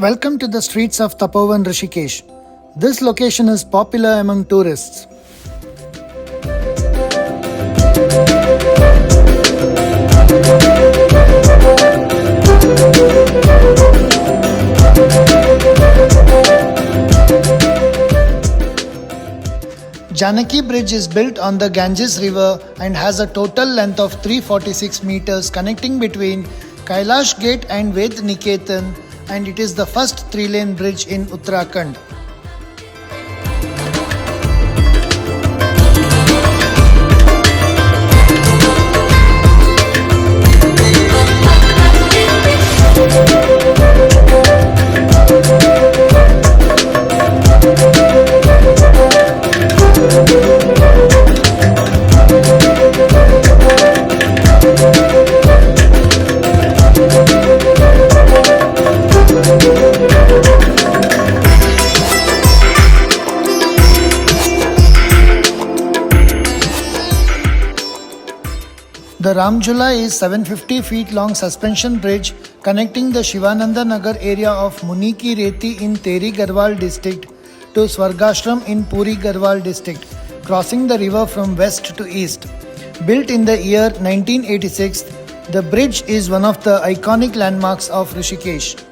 Welcome to the streets of Tapovan, Rishikesh. This location is popular among tourists. Janaki Bridge is built on the Ganges River and has a total length of 346 meters connecting between Kailash Gate and Ved Niketan, and it is the first 3-lane bridge in Uttarakhand. The Jhula is 750 feet long suspension bridge connecting the Shivananda Nagar area of Muniki Reti in Teri Garhwal district to Swargashram in Puri Garhwal district, crossing the river from west to east. Built in the year 1986, the bridge is one of the iconic landmarks of Rishikesh.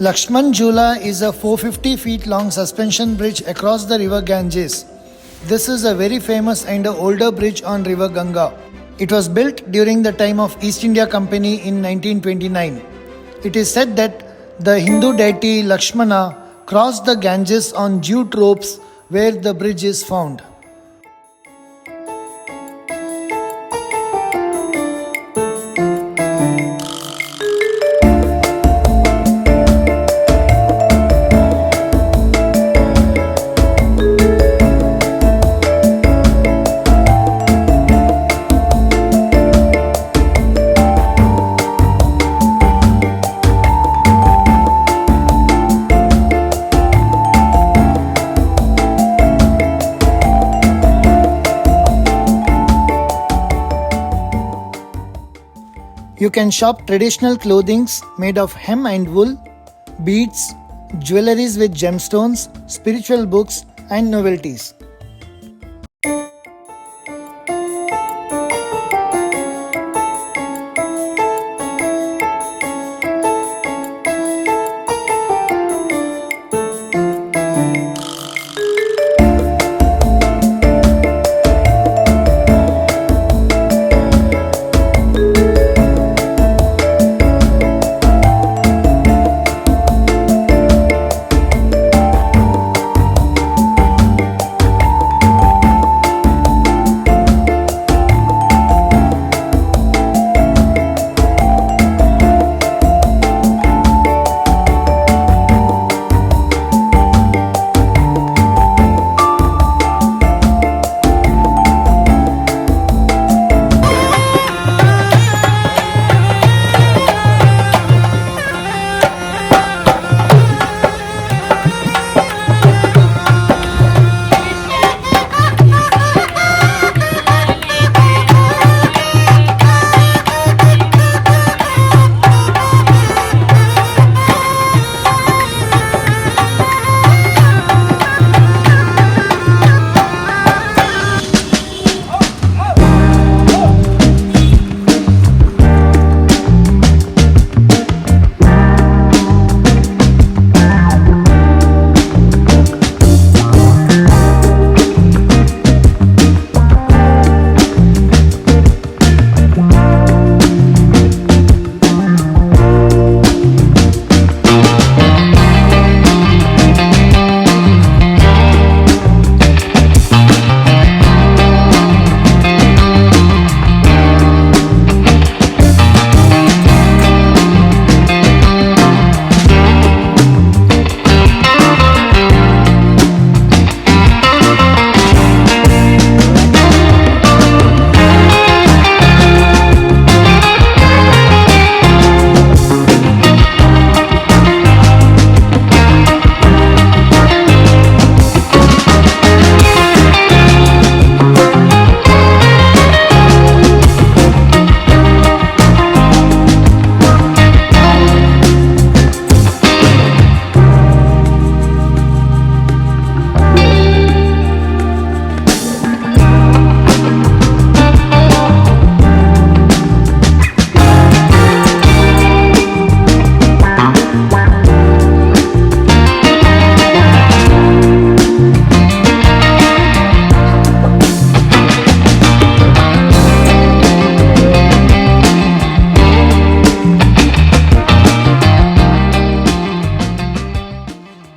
Lakshman Jhula is a 450 feet long suspension bridge across the river Ganges. This is a very famous and older bridge on river Ganga. It was built during the time of East India Company in 1929. It is said that the Hindu deity Lakshmana crossed the Ganges on jute ropes where the bridge is found. You can shop traditional clothings made of hem and wool, beads, jewelries with gemstones, spiritual books and novelties.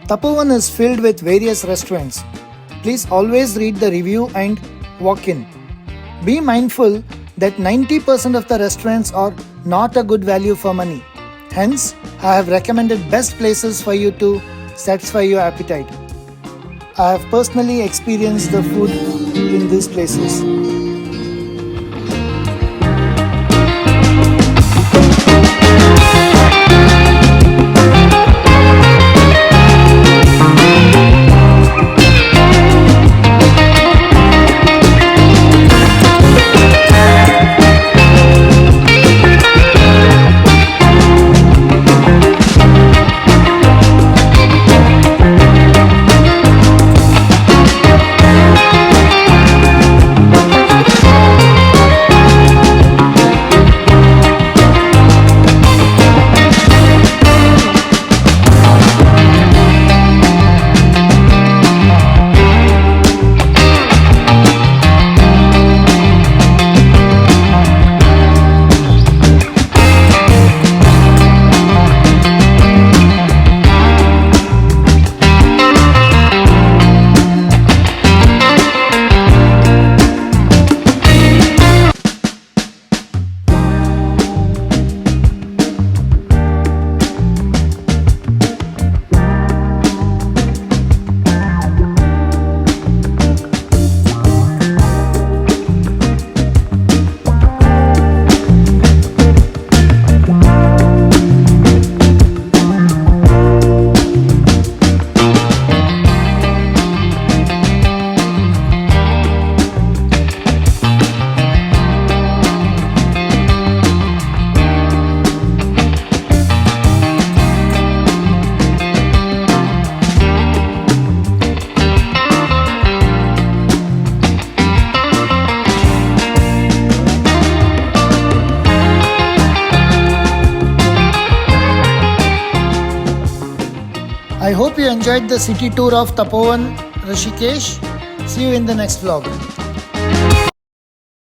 Tapovan is filled with various restaurants. Please always read the review and walk in. Be mindful that 90% of the restaurants are not a good value for money. Hence, I have recommended best places for you to satisfy your appetite. I have personally experienced the food in these places. I hope you enjoyed the city tour of Tapovan, Rishikesh. See you in the next vlog.